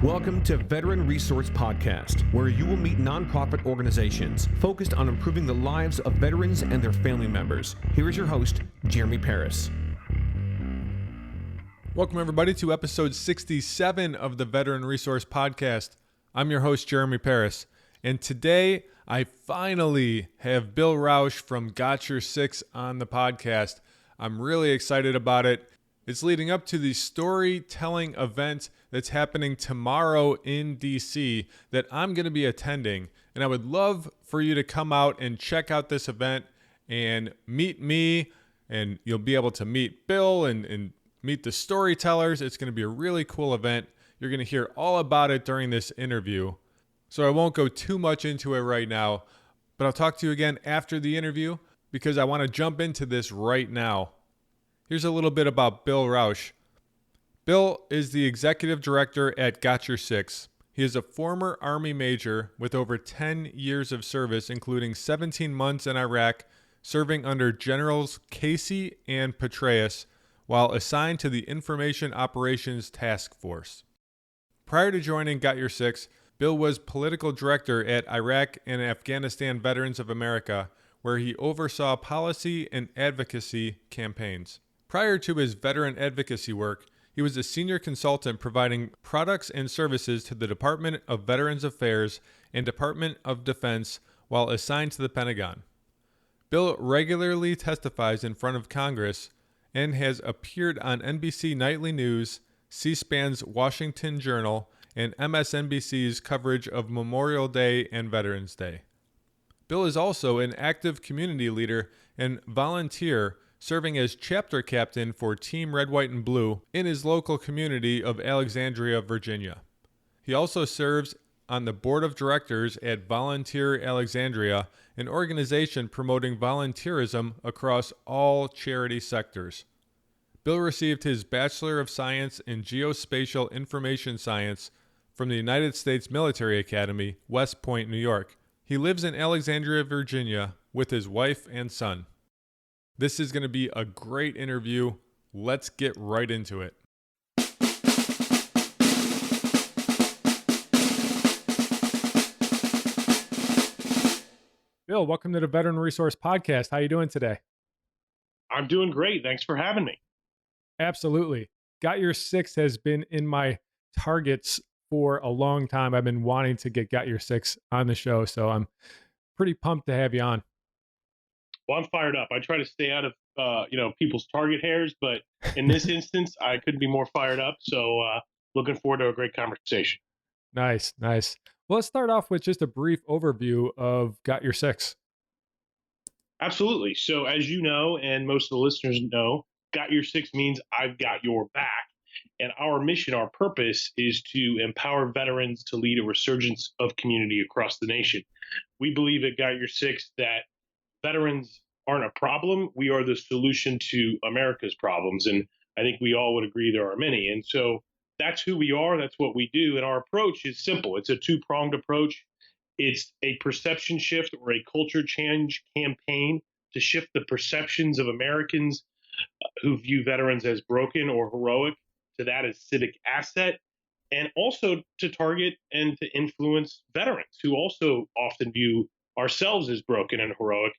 Welcome to Veteran Resource Podcast, where you will meet nonprofit organizations focused on improving the lives of veterans and their family members. Here is your host, Jeremy Paris. Welcome, everybody, to episode 67 of the Veteran Resource Podcast. I'm your host, Jeremy Paris, and today I finally have Bill Rausch from Got Your Six on the podcast. I'm really excited about it. It's leading up to the storytelling event that's happening tomorrow in DC that I'm going to be attending. And I would love for you to come out and check out this event and meet me. And you'll be able to meet Bill and meet the storytellers. It's going to be a really cool event. You're going to hear all about it during this interview. So I won't go too much into it right now, but I'll talk to you again after the interview because I want to jump into this right now. Here's a little bit about Bill Rausch. Bill is the executive director at Got Your Six. He is a former Army major with over 10 years of service, including 17 months in Iraq, serving under Generals Casey and Petraeus, while assigned to the Information Operations Task Force. Prior to joining Got Your Six, Bill was political director at Iraq and Afghanistan Veterans of America, where he oversaw policy and advocacy campaigns. Prior to his veteran advocacy work, he was a senior consultant providing products and services to the Department of Veterans Affairs and Department of Defense while assigned to the Pentagon. Bill regularly testifies in front of Congress and has appeared on NBC Nightly News, C-SPAN's Washington Journal, and MSNBC's coverage of Memorial Day and Veterans Day. Bill is also an active community leader and volunteer, serving as chapter captain for Team Red, White, and Blue in his local community of Alexandria, Virginia. He also serves on the board of directors at Volunteer Alexandria, an organization promoting volunteerism across all charity sectors. Bill received his Bachelor of Science in Geospatial Information Science from the United States Military Academy, West Point, New York. He lives in Alexandria, Virginia, with his wife and son. This is going to be a great interview. Let's get right into it. Bill, welcome to the Veteran Resource Podcast. How are you doing today? I'm doing great. Thanks for having me. Absolutely. Got Your Six has been in my targets for a long time. I've been wanting to get Got Your Six on the show, so I'm pretty pumped to have you on. Well, I'm fired up. I try to stay out of people's target hairs, but in this instance, I couldn't be more fired up. So looking forward to a great conversation. Nice. Well, let's start off with just a brief overview of Got Your Six. Absolutely. So as you know, and most of the listeners know, Got Your Six means I've got your back. And our mission, our purpose is to empower veterans to lead a resurgence of community across the nation. We believe at Got Your Six that veterans aren't a problem. We are the solution to America's problems. And I think we all would agree there are many. And so that's who we are. That's what we do. And our approach is simple. It's a two-pronged approach. It's a perception shift or a culture change campaign to shift the perceptions of Americans who view veterans as broken or heroic to that as civic asset, and also to target and to influence veterans who also often view ourselves as broken and heroic,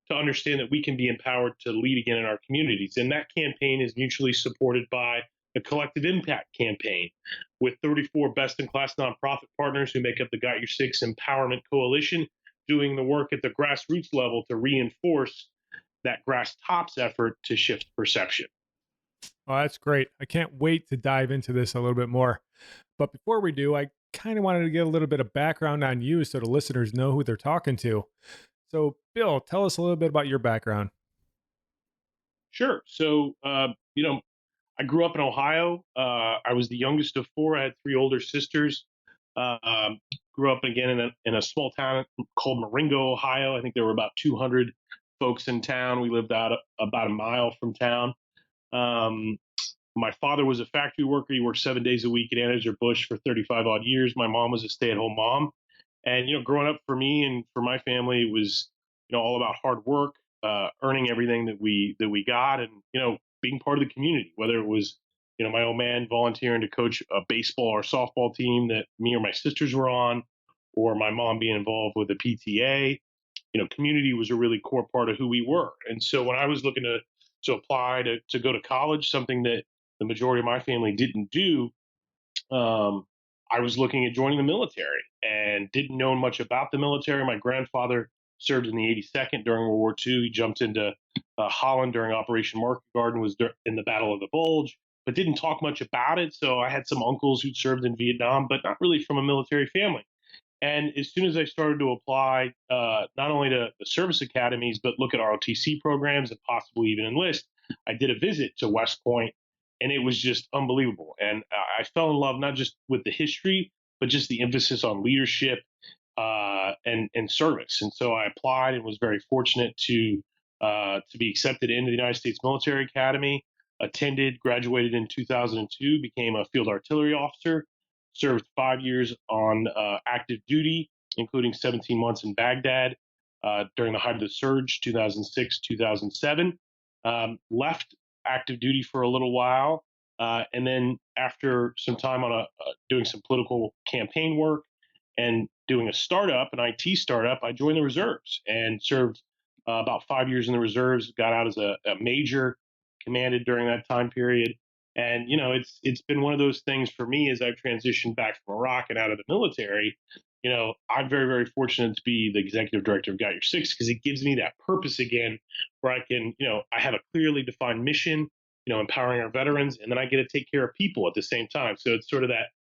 to understand that we can be empowered to lead again in our communities. And that campaign is mutually supported by a collective impact campaign with 34 best-in-class nonprofit partners who make up the Got Your Six Empowerment Coalition, doing the work at the grassroots level to reinforce that grass tops effort to shift perception. Oh, that's great. I can't wait to dive into this a little bit more. But before we do, I kind of wanted to get a little bit of background on you so the listeners know who they're talking to. So, Bill, tell us a little bit about your background. Sure. So, I grew up in Ohio. I was the youngest of four. I had three older sisters. Grew up again in a small town called Marengo, Ohio. I think there were about 200 folks in town. We lived out about a mile from town. My father was a factory worker. He worked 7 days a week at Anheuser-Busch for 35 odd years. My mom was a stay-at-home mom. And, growing up for me and for my family, it was, all about hard work, earning everything that we got and, being part of the community, whether it was, my old man volunteering to coach a baseball or softball team that me or my sisters were on, or my mom being involved with the PTA. Community was a really core part of who we were. And so when I was looking to apply to go to college, something that the majority of my family didn't do, I was looking at joining the military and didn't know much about the military. My grandfather served in the 82nd during World War II. He jumped into Holland during Operation Market Garden, was in the Battle of the Bulge, but didn't talk much about it. So I had some uncles who'd served in Vietnam, but not really from a military family. And as soon as I started to apply, not only to the service academies, but look at ROTC programs and possibly even enlist, I did a visit to West Point, and it was just unbelievable. And I fell in love not just with the history, but just the emphasis on leadership and service. And so I applied and was very fortunate to be accepted into the United States Military Academy. Attended, graduated in 2002, became a field artillery officer. Served 5 years on active duty, including 17 months in Baghdad during the height of the surge, 2006, 2007. Left active duty for a little while. And then after some time on doing some political campaign work and doing a startup, an IT startup, I joined the reserves and served about 5 years in the reserves, got out as a major, commanded during that time period. And, it's been one of those things for me as I've transitioned back from Iraq and out of the military. I'm very, very fortunate to be the executive director of Got Your Six because it gives me that purpose again where I can, I have a clearly defined mission, empowering our veterans, and then I get to take care of people at the same time. So it's sort of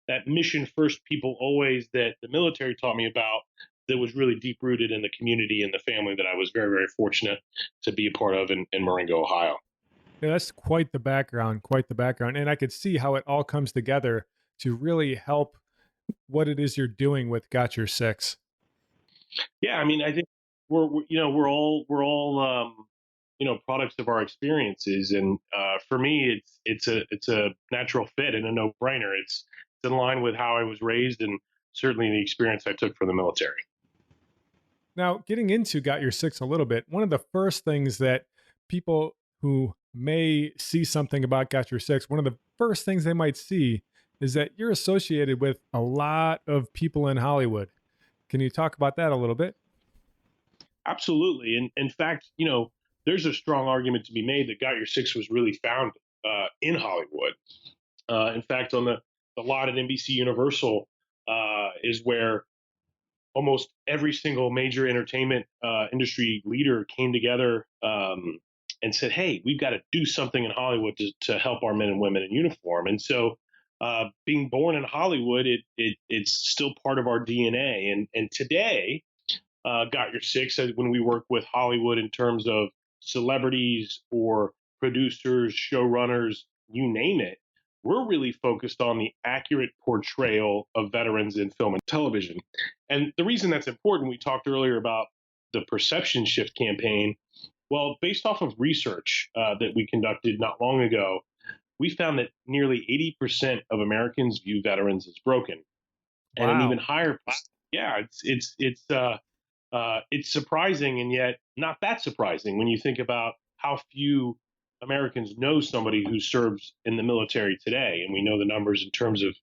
that mission first, people always that the military taught me about that was really deep rooted in the community and the family that I was very, very fortunate to be a part of in Marengo, Ohio. Yeah, that's quite the background, And I could see how it all comes together to really help what it is you're doing with Got Your Six. Yeah, I mean, I think we're all products of our experiences, and for me, it's a natural fit and a no-brainer. It's in line with how I was raised, and certainly the experience I took from the military. Now, getting into Got Your Six a little bit, one of the first things that people who may see something about Got Your Six, one of the first things they might see is that you're associated with a lot of people in Hollywood. Can you talk about that a little bit? Absolutely. And in fact, there's a strong argument to be made that Got Your Six was really found in Hollywood. In fact, on the lot at NBC Universal is where almost every single major entertainment industry leader came together and said, hey, we've got to do something in Hollywood to help our men and women in uniform. And so being born in Hollywood, it's still part of our DNA. And today, Got Your Six, when we work with Hollywood in terms of celebrities or producers, showrunners, you name it, we're really focused on the accurate portrayal of veterans in film and television. And the reason that's important, we talked earlier about the perception shift campaign. Well, based off of research that we conducted not long ago, we found that nearly 80% of Americans view veterans as broken. Wow. And an even higher, yeah, it's surprising and yet not that surprising when you think about how few Americans know somebody who serves in the military today. And we know the numbers in terms of,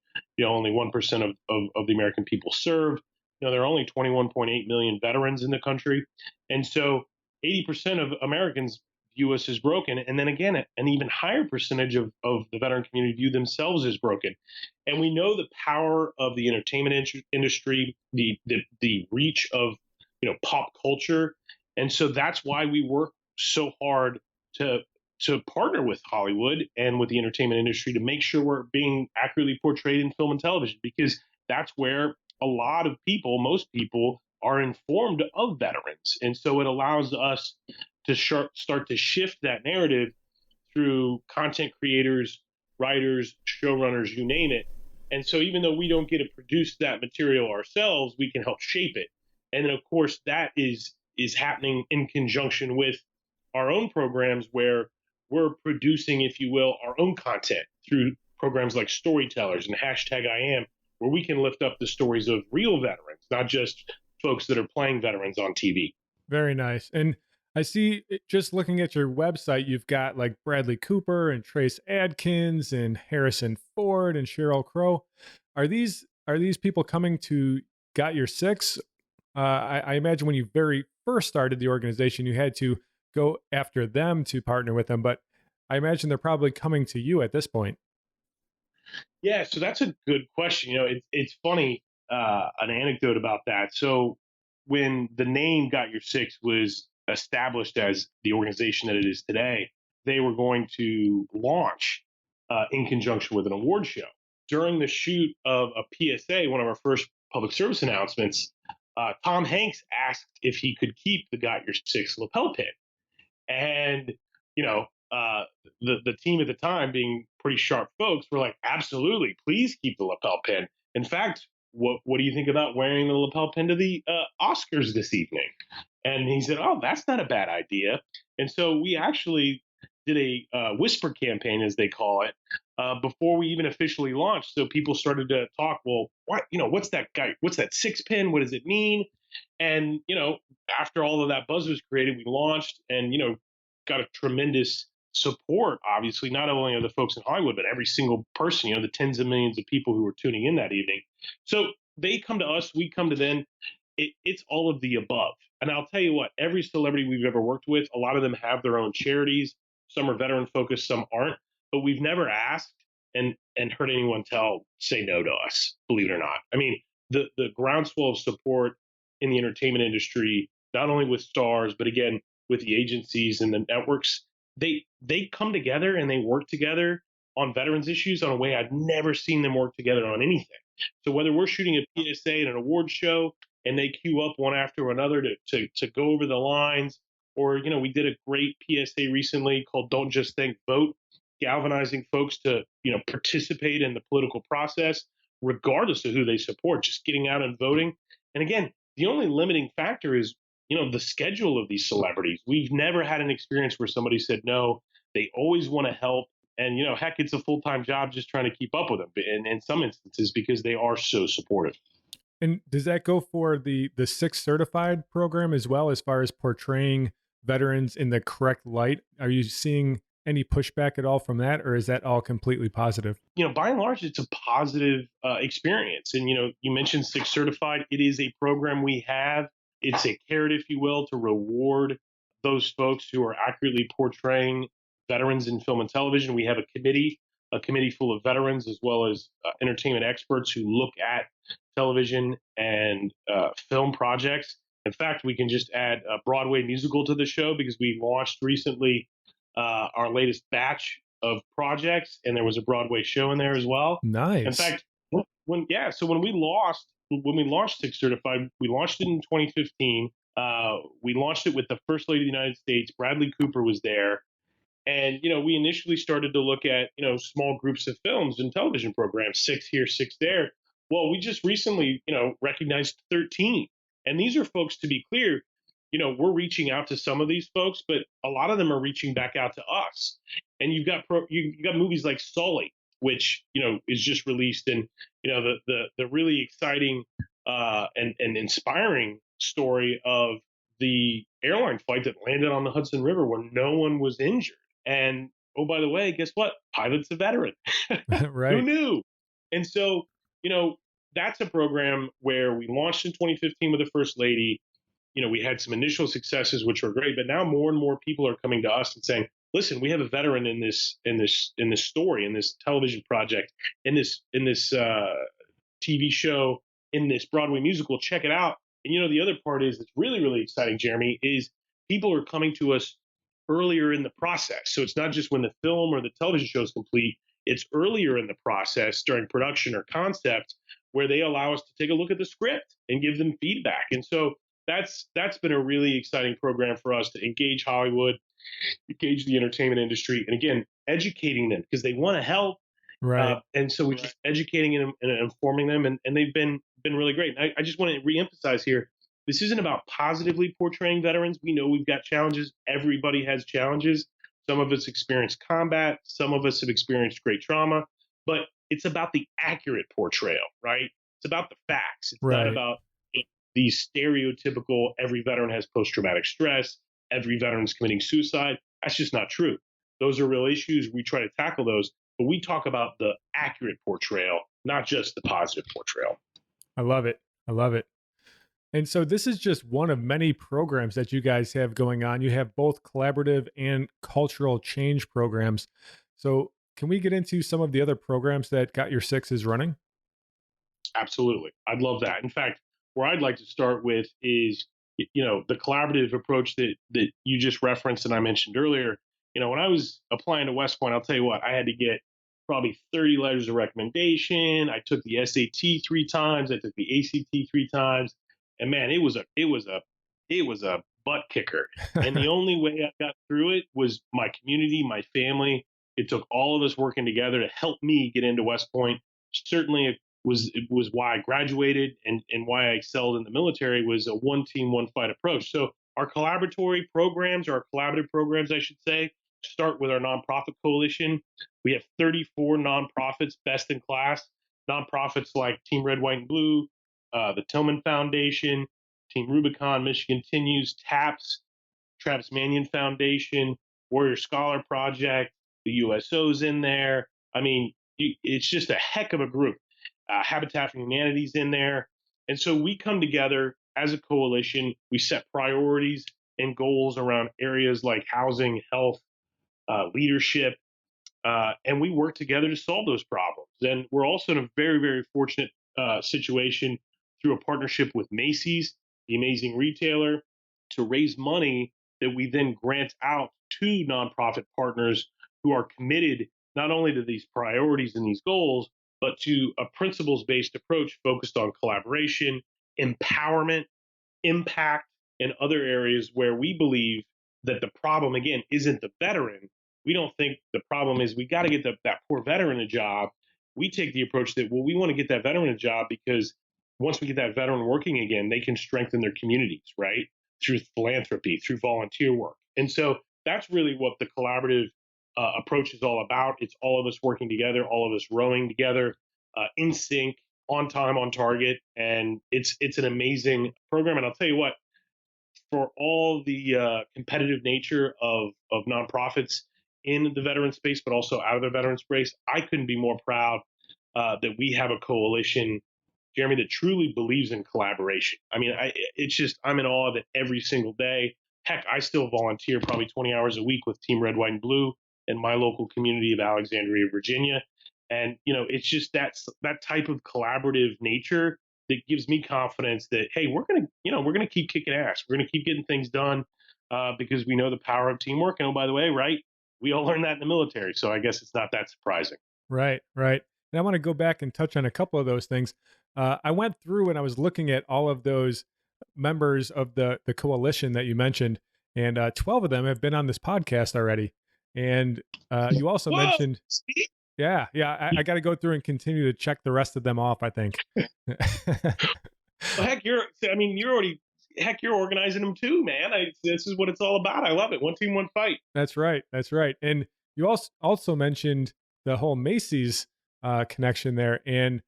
only 1% of the American people serve. There are only 21.8 million veterans in the country. And so 80% of Americans view us as broken. And then again, an even higher percentage of the veteran community view themselves as broken. And we know the power of the entertainment industry, the reach of, pop culture. And so that's why we work so hard to partner with Hollywood and with the entertainment industry to make sure we're being accurately portrayed in film and television, because that's where a lot of people, most people, are informed of veterans. And so it allows us to start to shift that narrative through content creators, writers, showrunners, you name it. And so even though we don't get to produce that material ourselves, we can help shape it. And then, of course, that is happening in conjunction with our own programs where we're producing, if you will, our own content through programs like Storytellers and #IAM, where we can lift up the stories of real veterans, not just folks that are playing veterans on TV. Very nice. And I see just looking at your website, you've got like Bradley Cooper and Trace Adkins and Harrison Ford and Sheryl Crow. Are these people coming to Got Your Six? I imagine when you very first started the organization, you had to go after them to partner with them, but I imagine they're probably coming to you at this point. Yeah, so that's a good question. It's funny, an anecdote about that. So when the name Got Your Six was established as the organization that it is today, they were going to launch in conjunction with an award show. During the shoot of a PSA, one of our first public service announcements, Tom Hanks asked if he could keep the Got Your Six lapel pin. And, you know, the team at the time, being pretty sharp folks, were like, absolutely, please keep the lapel pin. In fact, what do you think about wearing the lapel pin to the Oscars this evening? And he said, oh, that's not a bad idea. And so we actually did a whisper campaign, as they call it, before we even officially launched. So people started to talk, well, what's that guy? What's that six pin? What does it mean? And, after all of that buzz was created, we launched and, got a tremendous support, obviously, not only of the folks in Hollywood, but every single person, the tens of millions of people who were tuning in that evening. So they come to us, we come to them. It's all of the above. And I'll tell you what, every celebrity we've ever worked with, a lot of them have their own charities. Some are veteran focused, some aren't. But we've never asked and heard anyone say no to us, believe it or not. I mean, the groundswell of support in the entertainment industry, not only with stars, but again, with the agencies and the networks, they come together and they work together on veterans issues in a way I've never seen them work together on anything. So whether we're shooting a PSA and an award show and they queue up one after another to go over the lines, or, we did a great PSA recently called Don't Just Think, Vote, galvanizing folks to, participate in the political process, regardless of who they support, just getting out and voting. And again, the only limiting factor is, the schedule of these celebrities. We've never had an experience where somebody said no. They always want to help. And, heck, it's a full-time job just trying to keep up with them in some instances because they are so supportive. And does that go for the Six Certified program as well, as far as portraying veterans in the correct light? Are you seeing any pushback at all from that, or is that all completely positive? By and large, it's a positive experience. And, you mentioned Six Certified. It is a program we have. It's a carrot, if you will, to reward those folks who are accurately portraying veterans in film and television. We have a committee full of veterans as well as entertainment experts who look at television and film projects. In fact, we can just add a Broadway musical to the show because we launched recently our latest batch of projects, and there was a Broadway show in there as well. Nice. In fact, when we launched Six Certified, we launched it in 2015. We launched it with the First Lady of the United States. Bradley Cooper was there. And, we initially started to look at, small groups of films and television programs, 6 here, 6 there. Well, we just recently, recognized 13. And these are folks, to be clear, we're reaching out to some of these folks, but a lot of them are reaching back out to us. And you've got movies like Sully, which, is just released, and, the really exciting and inspiring story of the airline flight that landed on the Hudson River where no one was injured. And, oh, by the way, guess what? Pilot's a veteran. Right. Who knew? And so, that's a program where we launched in 2015 with the First Lady. We had some initial successes, which were great, but now more and more people are coming to us and saying, listen, we have a veteran in this story, in this television project, in this TV show, in this Broadway musical. Check it out. And, the other part is that's really, really exciting, Jeremy, is people are coming to us earlier in the process. So it's not just when the film or the television show is complete. It's earlier in the process during production or concept where they allow us to take a look at the script and give them feedback. And so that's been a really exciting program for us to engage Hollywood, engage the entertainment industry, and again, educating them because they want to help. Right. And so we're just educating them and informing them, and they've been really great. And I just want to reemphasize here, this isn't about positively portraying veterans. We know we've got challenges. Everybody has challenges. Some of us experienced combat. Some of us have experienced great trauma. But it's about the accurate portrayal, right? It's about the facts. It's not about these stereotypical every veteran has post-traumatic stress, every veteran's committing suicide. That's just not true. Those are real issues. We try to tackle those, but we talk about the accurate portrayal, not just the positive portrayal. I love it. I love it. And so this is just one of many programs that you guys have going on. You have both collaborative and cultural change programs. So can we get into some of the other programs that Got Your Six is running? Absolutely. I'd love that. In fact, where I'd like to start with is, the collaborative approach that you just referenced and I mentioned earlier. When I was applying to West Point, I'll tell you what, I had to get probably 30 letters of recommendation. I took the SAT 3 times. I took the ACT 3 times. And man, it was a butt kicker. And the only way I got through it was my community, my family. It took all of us working together to help me get into West Point. Certainly it was why I graduated and why I excelled in the military was a one team, one fight approach. So our collaborative programs, I should say, start with our nonprofit coalition. We have 34 nonprofits, best in class, nonprofits like Team Red, White, and Blue, the Tillman Foundation, Team Rubicon, Michigan Continues, TAPS, Travis Manion Foundation, Warrior Scholar Project, the USO's in there. I mean, it's just a heck of a group. Habitat for Humanity's in there. And so we come together as a coalition. We set priorities and goals around areas like housing, health, leadership, and we work together to solve those problems. And we're also in a very, very fortunate situation through a partnership with Macy's, the amazing retailer, to raise money that we then grant out to nonprofit partners who are committed not only to these priorities and these goals, but to a principles-based approach focused on collaboration, empowerment, impact, and other areas where we believe that the problem, again, isn't the veteran. We don't think the problem is we got to get that poor veteran a job. We take the approach that, well, we want to get that veteran a job because once we get that veteran working again, they can strengthen their communities, right? Through philanthropy, through volunteer work. And so that's really what the collaborative approach is all about. It's all of us working together, all of us rowing together, in sync, on time, on target. And it's an amazing program. And I'll tell you what, for all the competitive nature of nonprofits in the veteran space, but also out of the veteran space, I couldn't be more proud that we have a coalition, Jeremy, that truly believes in collaboration. I mean, I'm in awe of it every single day. Heck, I still volunteer probably 20 hours a week with Team Red, White, and Blue in my local community of Alexandria, Virginia. And, it's just that type of collaborative nature that gives me confidence that, hey, we're going to keep kicking ass. We're going to keep getting things done because we know the power of teamwork. And oh, by the way, right, we all learned that in the military. So I guess it's not that surprising. Right. And I want to go back and touch on a couple of those things. I went through and I was looking at all of those members of the coalition that you mentioned, and 12 of them have been on this podcast already. And you also mentioned, yeah, I got to go through and continue to check the rest of them off, I think. Well, heck, you're organizing them too, man. This is what it's all about. I love it. One team, one fight. That's right. And you also mentioned the whole Macy's connection there. And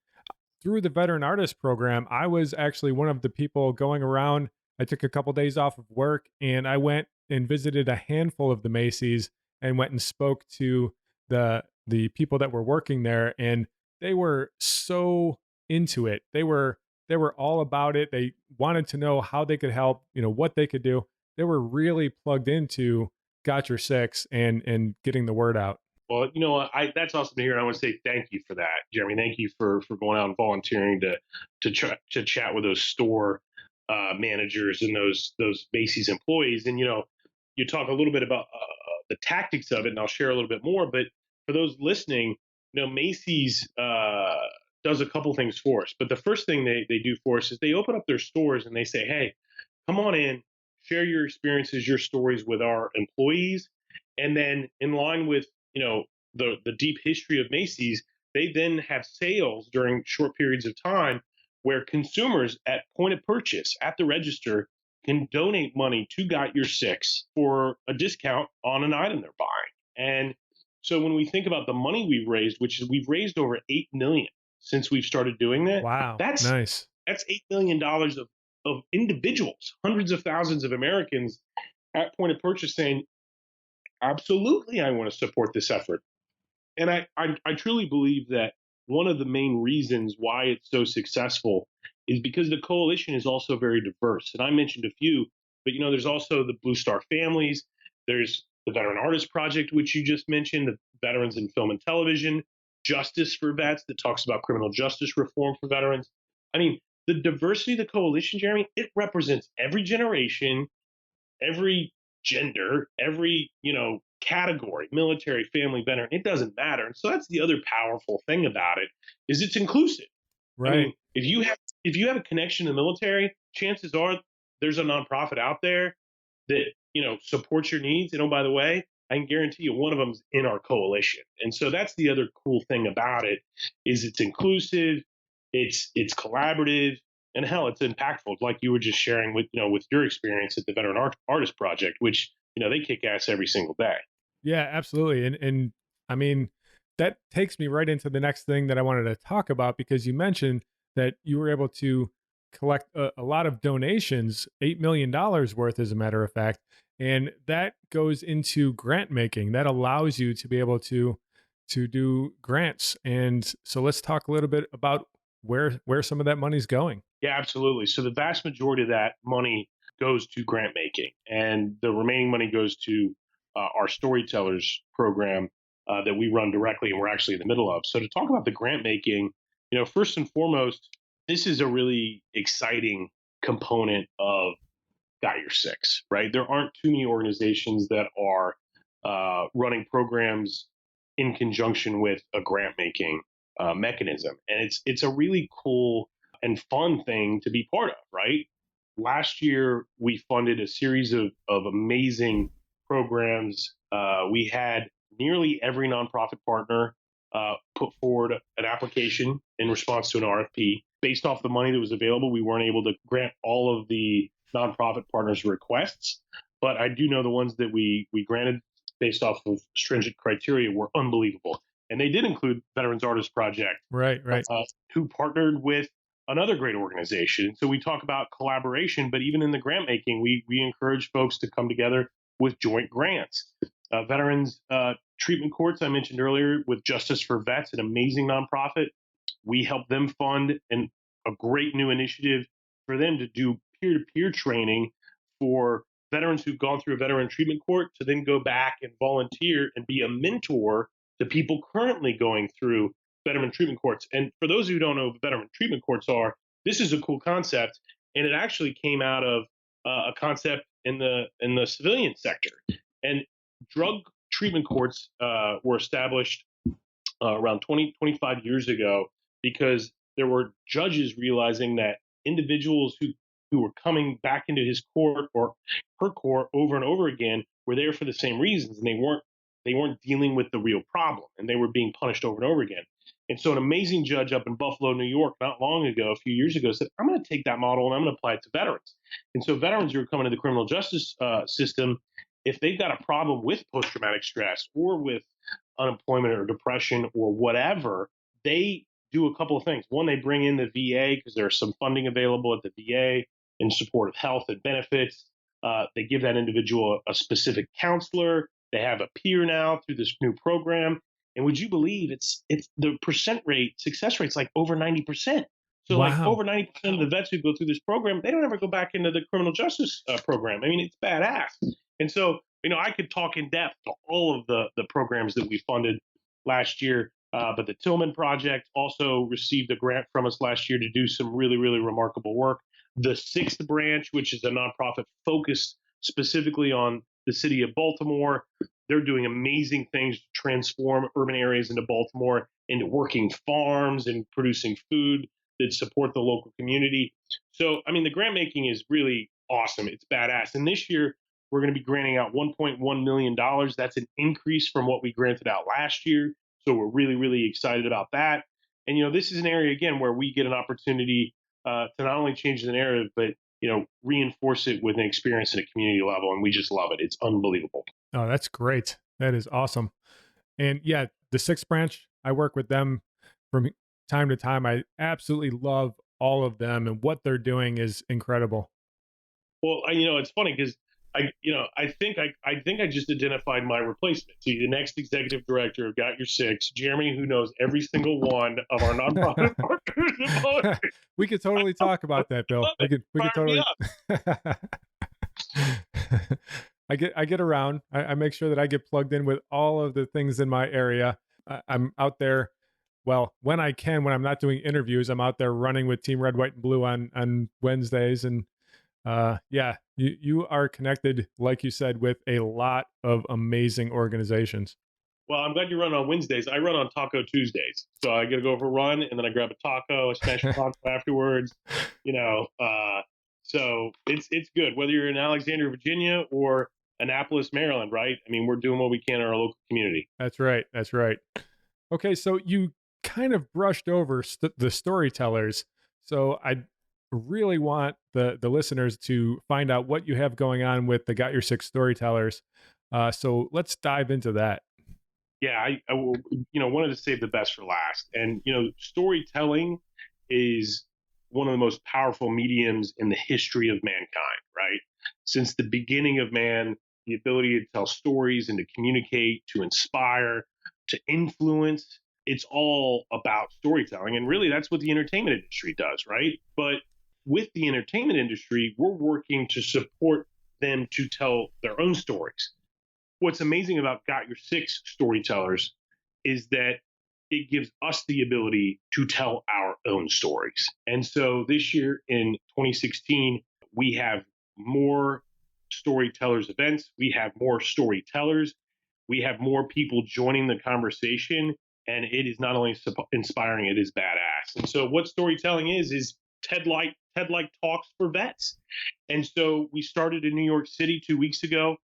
through the Veteran Artist Program, I was actually one of the people going around. I took a couple days off of work and I went and visited a handful of the Macy's and went and spoke to the people that were working there, and they were so into it. They were all about it. They wanted to know how they could help, what they could do. They were really plugged into Got Your Six and getting the word out. Well, that's awesome to hear. And I want to say thank you for that, Jeremy. Thank you for going out and volunteering to chat with those store managers and those Macy's employees. And, you talk a little bit about the tactics of it, and I'll share a little bit more. But for those listening, Macy's does a couple things for us. But the first thing they do for us is they open up their stores and they say, hey, come on in, share your experiences, your stories with our employees. And then in line with, the deep history of Macy's, they then have sales during short periods of time where consumers at point of purchase at the register can donate money to Got Your Six for a discount on an item they're buying. And so when we think about the money we've raised, which is we've raised over $8 million since we've started doing that. Wow, that's nice. That's $8 million of individuals, hundreds of thousands of Americans at point of purchase saying, absolutely, I want to support this effort. And I truly believe that one of the main reasons why it's so successful is because the coalition is also very diverse. And I mentioned a few, but there's also the Blue Star Families. There's the Veteran Artist Project, which you just mentioned, the Veterans in Film and Television, Justice for Vets, that talks about criminal justice reform for veterans. I mean, the diversity of the coalition, Jeremy, it represents every generation, every gender, every, category, military, family, veteran, it doesn't matter. And so that's the other powerful thing about it is it's inclusive. Right. I mean, if you have a connection to the military, chances are there's a nonprofit out there that, supports your needs. And oh, by the way, I can guarantee you one of them's in our coalition. And so that's the other cool thing about it is it's inclusive, it's collaborative, and hell, it's impactful. Like you were just sharing with your experience at the Veteran Artist Project, which they kick ass every single day. Yeah, absolutely. And I mean, that takes me right into the next thing that I wanted to talk about, because you mentioned that you were able to collect a lot of donations, $8 million worth, as a matter of fact. And that goes into grant making. That allows you to be able to do grants. And so let's talk a little bit about where some of that money's going. Yeah, absolutely. So the vast majority of that money goes to grant making, and the remaining money goes to our storytellers program that we run directly, and we're actually in the middle of. So to talk about the grant making, first and foremost, this is a really exciting component of Got Your Six, right? There aren't too many organizations that are running programs in conjunction with a grant making mechanism, and it's a really cool and fun thing to be part of, right? Last year, we funded a series of amazing programs. We had nearly every nonprofit partner put forward an application in response to an RFP. Based off the money that was available, we weren't able to grant all of the nonprofit partners' requests, but I do know the ones that we granted based off of stringent criteria were unbelievable. And they did include Veterans Artist Project, Right. who partnered with another great organization. So we talk about collaboration, but even in the grant making, we encourage folks to come together with joint grants. Veterans Treatment Courts, I mentioned earlier, with Justice for Vets, an amazing nonprofit. We help them fund a great new initiative for them to do peer-to-peer training for veterans who've gone through a veteran treatment court to then go back and volunteer and be a mentor to people currently going through veteran treatment courts. And for those who don't know what veteran treatment courts are, this is a cool concept, and it actually came out of a concept in the civilian sector. And drug treatment courts were established around 25 years ago because there were judges realizing that individuals who were coming back into his court or her court over and over again were there for the same reasons, and they weren't dealing with the real problem, and they were being punished over and over again. And so an amazing judge up in Buffalo, New York, not long ago, a few years ago, said, I'm going to take that model and I'm going to apply it to veterans. And so veterans who are coming to the criminal justice system, if they've got a problem with post-traumatic stress or with unemployment or depression or whatever, they do a couple of things. One, they bring in the VA because there's some funding available at the VA in support of health and benefits. They give that individual a specific counselor. They have a peer now through this new program. And would you believe it's the success rate's like over 90%. So Wow. like over 90% of the vets who go through this program, they don't ever go back into the criminal justice program. I mean, it's badass. And so, I could talk in depth to all of the programs that we funded last year. But the Tillman Project also received a grant from us last year to do some really, really remarkable work. The Sixth Branch, which is a nonprofit focused specifically on the city of Baltimore, they're doing amazing things to transform urban areas into Baltimore into working farms and producing food that support the local community. So, the grant making is really awesome. It's badass. And this year, we're going to be granting out $1.1 million. That's an increase from what we granted out last year. So we're really, really excited about that. And, this is an area, again, where we get an opportunity to not only change the narrative, but, reinforce it with an experience at a community level. And we just love it. It's unbelievable. Oh, that's great. That is awesome. And yeah, the Sixth Branch, I work with them from time to time. I absolutely love all of them, and what they're doing is incredible. Well, it's funny because I think I just identified my replacement. So the next executive director of Got Your Six, Jeremy, who knows every single one of our nonprofit partners. We could totally talk about that, Bill. We could totally. I get around. I make sure that I get plugged in with all of the things in my area. I'm out there. Well, when I can, when I'm not doing interviews, I'm out there running with Team Red, White, and Blue on Wednesdays. And yeah, you are connected, like you said, with a lot of amazing organizations. Well, I'm glad you run on Wednesdays. I run on Taco Tuesdays. So I get to go for a run, and then I grab a taco, I smash a taco afterwards. So it's good, whether you're in Alexandria, Virginia, or Annapolis, Maryland, right? I mean, we're doing what we can in our local community. That's right. That's right. Okay, so you kind of brushed over the storytellers. So I really want the listeners to find out what you have going on with the Got Your Six storytellers. So let's dive into that. Yeah, I wanted to save the best for last. And, storytelling is one of the most powerful mediums in the history of mankind, right? Since the beginning of man, the ability to tell stories and to communicate, to inspire, to influence, it's all about storytelling. And really, that's what the entertainment industry does, right? But with the entertainment industry, we're working to support them to tell their own stories. What's amazing about Got Your Six storytellers is that it gives us the ability to tell our own stories. And so this year in 2016, we have more storytellers events. We have more storytellers. We have more people joining the conversation. And it is not only inspiring, it is badass. And so what storytelling is TED-like talks for vets. And so we started in New York City 2 weeks ago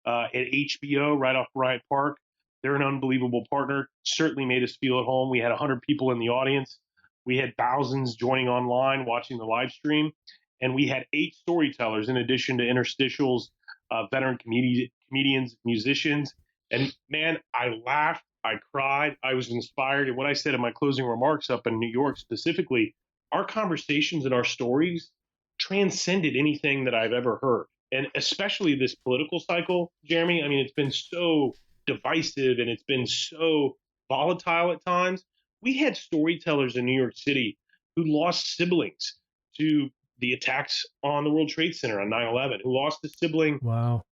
at HBO right off Bryant Park. They're an unbelievable partner, certainly made us feel at home. We had 100 people in the audience. We had thousands joining online, watching the live stream. And we had 8 storytellers in addition to interstitials, veteran comedians, musicians. And man, I laughed, I cried, I was inspired. And what I said in my closing remarks up in New York specifically, our conversations and our stories transcended anything that I've ever heard. And especially this political cycle, Jeremy, I mean, it's been so divisive and it's been so volatile at times. We had storytellers in New York City who lost siblings to the attacks on the World Trade Center on 9/11, who lost a sibling, wow,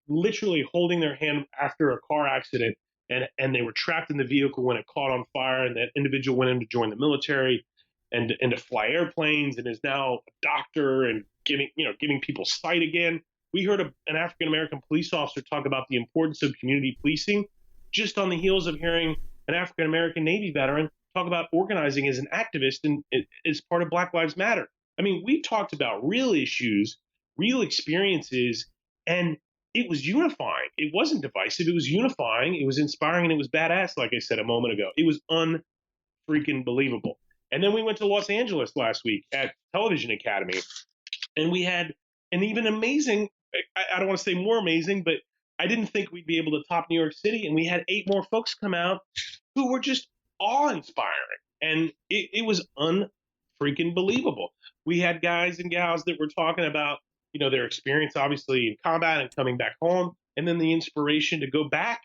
literally holding their hand after a car accident, and they were trapped in the vehicle when it caught on fire, and that individual went in to join the military and to fly airplanes, and is now a doctor and giving people sight again. We heard an African American police officer talk about the importance of community policing, just on the heels of hearing an African American Navy veteran talk about organizing as an activist and as part of Black Lives Matter. I mean, we talked about real issues, real experiences, and it was unifying. It wasn't divisive. It was unifying. It was inspiring, and it was badass, like I said a moment ago. It was unfreaking believable. And then we went to Los Angeles last week at Television Academy, and we had an even amazing, I don't want to say more amazing, but I didn't think we'd be able to top New York City. And we had 8 more folks come out who were just awe-inspiring. And it was unfreaking believable. We had guys and gals that were talking about, their experience, obviously, in combat and coming back home, and then the inspiration to go back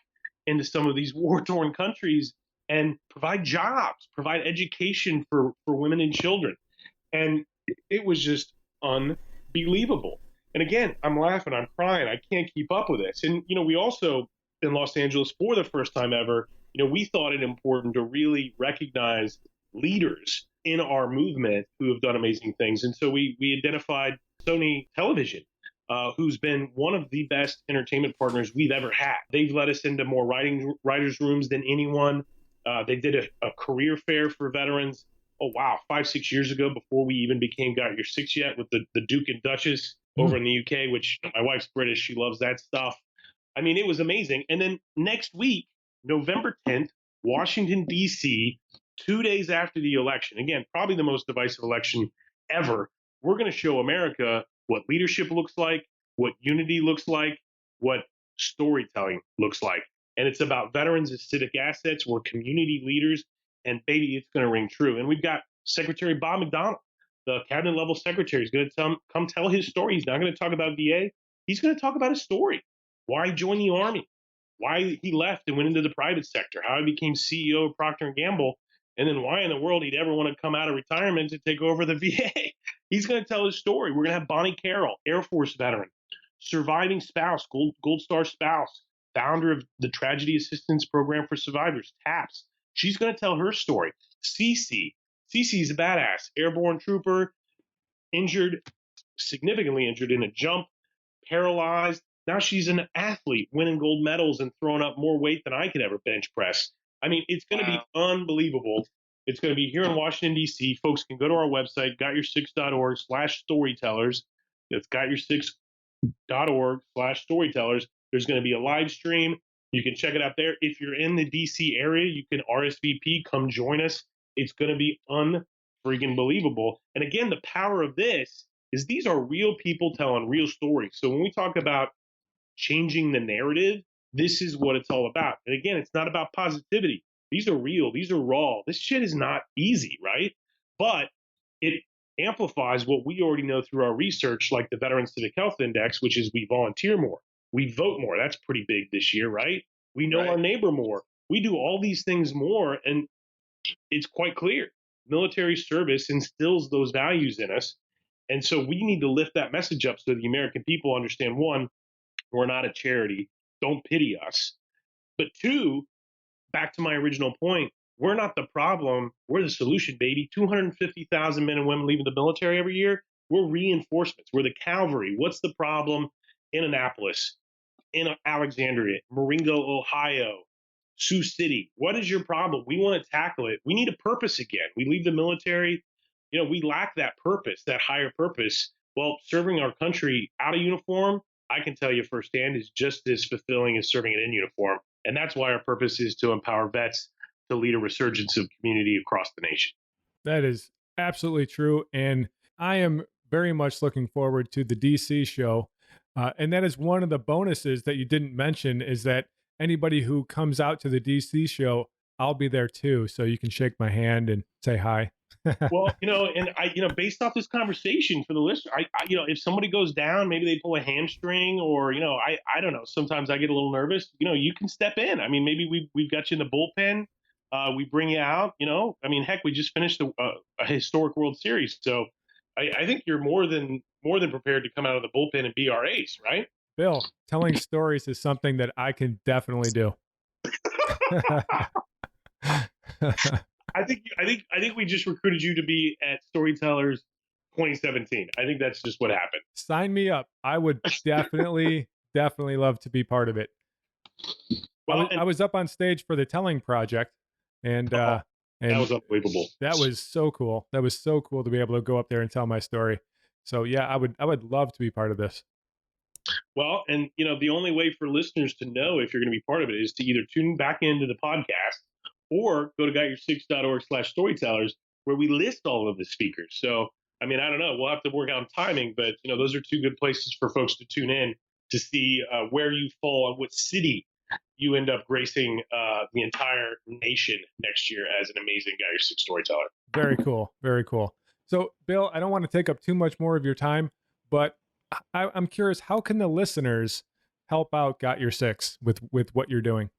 into some of these war-torn countries and provide jobs, provide education for women and children. And it was just unbelievable. And again, I'm laughing, I'm crying, I can't keep up with this. And, we also, in Los Angeles, for the first time ever, we thought it important to really recognize leaders in our movement who have done amazing things. And so we identified Sony Television, who's been one of the best entertainment partners we've ever had. They've let us into more writers' rooms than anyone. They did a career fair for veterans. Oh, wow, 5-6 years ago, before we even became Got Your Six yet, with the Duke and Duchess over in the UK, which my wife's British. She loves that stuff. I mean, it was amazing. And then next week, November 10th, Washington, D.C., 2 days after the election, again, probably the most divisive election ever, we're going to show America what leadership looks like, what unity looks like, what storytelling looks like. And it's about veterans as civic assets. We're community leaders, and baby, it's going to ring true. And we've got Secretary Bob McDonnell, the cabinet level secretary, is going to come tell his story. He's not going to talk about VA. He's going to talk about his story, why he joined the Army, why he left and went into the private sector, how he became CEO of Procter & Gamble, and then why in the world he'd ever want to come out of retirement to take over the VA. He's going to tell his story. We're going to have Bonnie Carroll, Air Force veteran, surviving spouse, Gold Star spouse, founder of the Tragedy Assistance Program for Survivors, TAPS. She's going to tell her story. Cece is a badass, airborne trooper, injured, significantly injured in a jump, paralyzed. Now she's an athlete, winning gold medals and throwing up more weight than I could ever bench press. I mean, it's going to be unbelievable. It's going to be here in Washington, D.C. Folks can go to our website, gotyoursix.org/storytellers. That's gotyoursix.org/storytellers. There's going to be a live stream. You can check it out there. If you're in the D.C. area, you can RSVP. Come join us. It's going to be unfreaking believable. And again, the power of this is these are real people telling real stories. So when we talk about changing the narrative, this is what it's all about. And again, it's not about positivity. These are real. These are raw. This shit is not easy, right? But it amplifies what we already know through our research, like the Veteran Civic Health Index, which is we volunteer more. We vote more. That's pretty big this year, right? We know our neighbor more. We do all these things more. And it's quite clear. Military service instills those values in us. And so we need to lift that message up so the American people understand, one, we're not a charity. Don't pity us. But two, back to my original point, we're not the problem. We're the solution, baby. 250,000 men and women leaving the military every year. We're reinforcements. We're the cavalry. What's the problem in Annapolis, in Alexandria, Marengo, Ohio, Sioux City? What is your problem? We want to tackle it. We need a purpose again. We leave the military. We lack that purpose, that higher purpose. Well, serving our country out of uniform, I can tell you firsthand, is just as fulfilling as serving it in uniform. And that's why our purpose is to empower vets to lead a resurgence of community across the nation. That is absolutely true. And I am very much looking forward to the DC show. And that is one of the bonuses that you didn't mention, is that anybody who comes out to the DC show, I'll be there too. So you can shake my hand and say hi. Well, and I, based off this conversation for the listener, I, if somebody goes down, maybe they pull a hamstring, or, I don't know. Sometimes I get a little nervous. You can step in. I mean, maybe we've got you in the bullpen. We bring you out. I mean, heck, we just finished a historic World Series, so I think you're more than prepared to come out of the bullpen and be our ace, right? Bill, telling stories is something that I can definitely do. I think we just recruited you to be at Storytellers 2017. I think that's just what happened. Sign me up. I would definitely love to be part of it. Well, I was up on stage for the Telling Project, and that was unbelievable. That was so cool. That was so cool to be able to go up there and tell my story. So yeah, I would love to be part of this. Well, and the only way for listeners to know if you're going to be part of it is to either tune back into the podcast or go to gotyoursix.org/storytellers, where we list all of the speakers. So, I mean, I don't know. We'll have to work on timing, but those are two good places for folks to tune in to see where you fall on what city you end up gracing the entire nation next year as an amazing Got Your Six storyteller. Very cool. Very cool. So, Bill, I don't want to take up too much more of your time, but I'm curious, how can the listeners help out Got Your Six with what you're doing?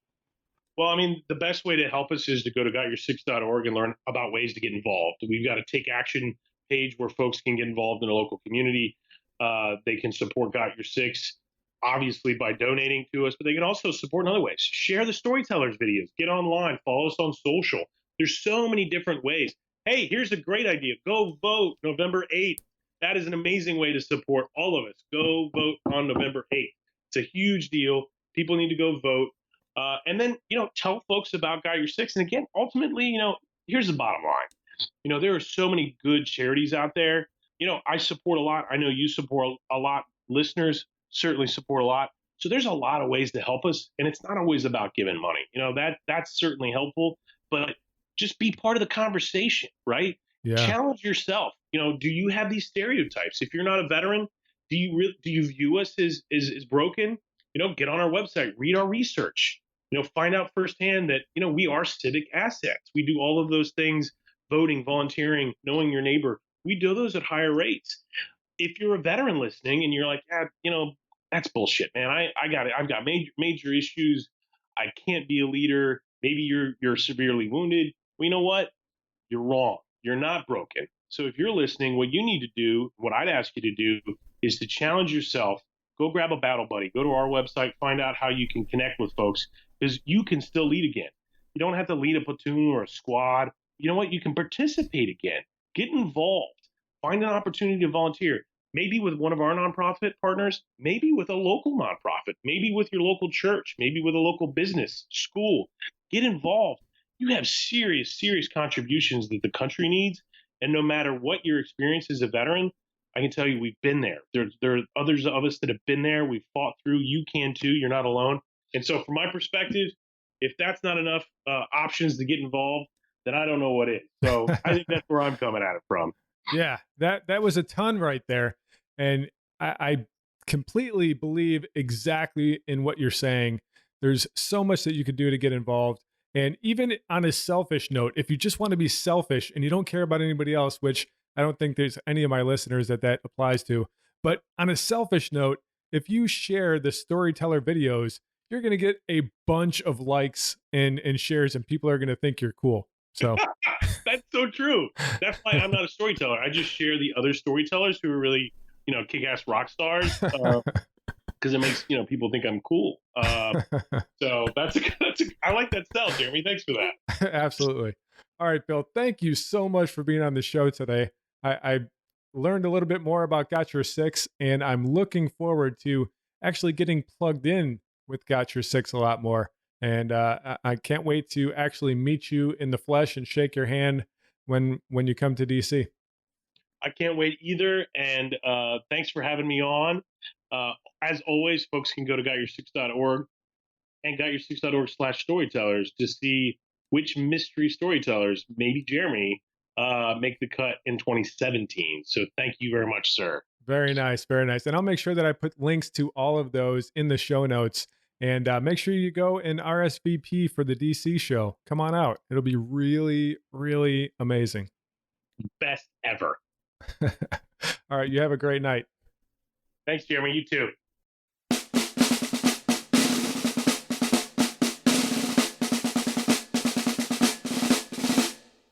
Well, I mean, the best way to help us is to go to gotyoursix.org and learn about ways to get involved. We've got a take action page where folks can get involved in a local community. They can support Got Your Six, obviously, by donating to us, but they can also support in other ways. Share the Storytellers videos. Get online. Follow us on social. There's so many different ways. Hey, here's a great idea. Go vote November 8th. That is an amazing way to support all of us. Go vote on November 8th. It's a huge deal. People need to go vote. And then, tell folks about Got Your Six. And again, ultimately, here's the bottom line. There are so many good charities out there. I support a lot. I know you support a lot. Listeners certainly support a lot. So there's a lot of ways to help us. And it's not always about giving money. That's certainly helpful. But just be part of the conversation, right? Yeah. Challenge yourself. Do you have these stereotypes? If you're not a veteran, do you view us as broken? Get on our website, read our research. Find out firsthand that, we are civic assets. We do all of those things, voting, volunteering, knowing your neighbor. We do those at higher rates. If you're a veteran listening and you're like, That's bullshit, man. I got it. I've got major issues. I can't be a leader. Maybe you're severely wounded. Well, you know what? You're wrong. You're not broken. So if you're listening, what you need to do, what I'd ask you to do, is to challenge yourself. Go grab a battle buddy. Go to our website. Find out how you can connect with folks, because you can still lead again. You don't have to lead a platoon or a squad. You know what? You can participate again. Get involved. Find an opportunity to volunteer. Maybe with one of our nonprofit partners, maybe with a local nonprofit, maybe with your local church, maybe with a local business, school. Get involved. You have serious contributions that the country needs. And no matter what your experience as a veteran, I can tell you we've been there. There are others of us that have been there. We've fought through. You can too. You're not alone. And so from my perspective, if that's not enough options to get involved, then I don't know what is. So I think that's where I'm coming at it from. Yeah, that was a ton right there. And I completely believe exactly in what you're saying. There's so much that you could do to get involved. And even on a selfish note, if you just want to be selfish and you don't care about anybody else, which I don't think there's any of my listeners that applies to, but on a selfish note, if you share the storyteller videos, you're going to get a bunch of likes and shares, and people are going to think you're cool. So that's so true. That's why I'm not a storyteller. I just share the other storytellers who are really, kick-ass rock stars, because it makes people think I'm cool. So I like that style, Jeremy. Thanks for that. Absolutely. All right, Bill. Thank you so much for being on the show today. I learned a little bit more about Got Your Six, and I'm looking forward to actually getting plugged in with Got Your Six a lot more. And I can't wait to actually meet you in the flesh and shake your hand when you come to DC. I can't wait either. And thanks for having me on. As always, folks can go to gotyoursix.org and gotyoursix.org/storytellers to see which mystery storytellers, maybe Jeremy, make the cut in 2017. So thank you very much, sir. Very nice. Very nice. And I'll make sure that I put links to all of those in the show notes. And make sure you go and RSVP for the DC show. Come on out. It'll be really, really amazing. Best ever. All right. You have a great night. Thanks, Jeremy. You too.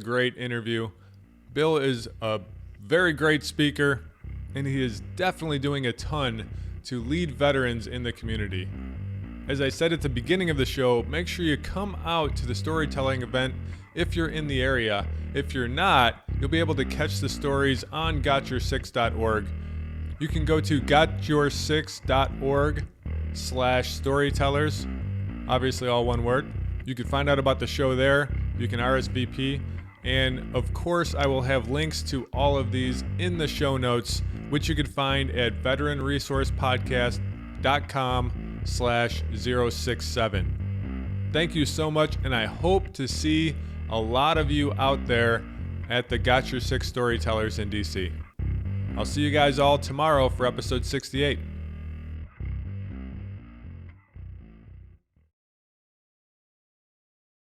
Great interview. Bill is a very great speaker, and he is definitely doing a ton to lead veterans in the community. As I said at the beginning of the show, make sure you come out to the storytelling event if you're in the area. If you're not, you'll be able to catch the stories on gotyoursix.org. You can go to gotyoursix.org/storytellers, obviously all one word. You can find out about the show there. You can RSVP. And of course, I will have links to all of these in the show notes, which you can find at veteranresourcepodcast.com/067. Thank you so much, and I hope to see a lot of you out there at the Got Your Six Storytellers in DC. I'll see you guys all tomorrow for episode 68.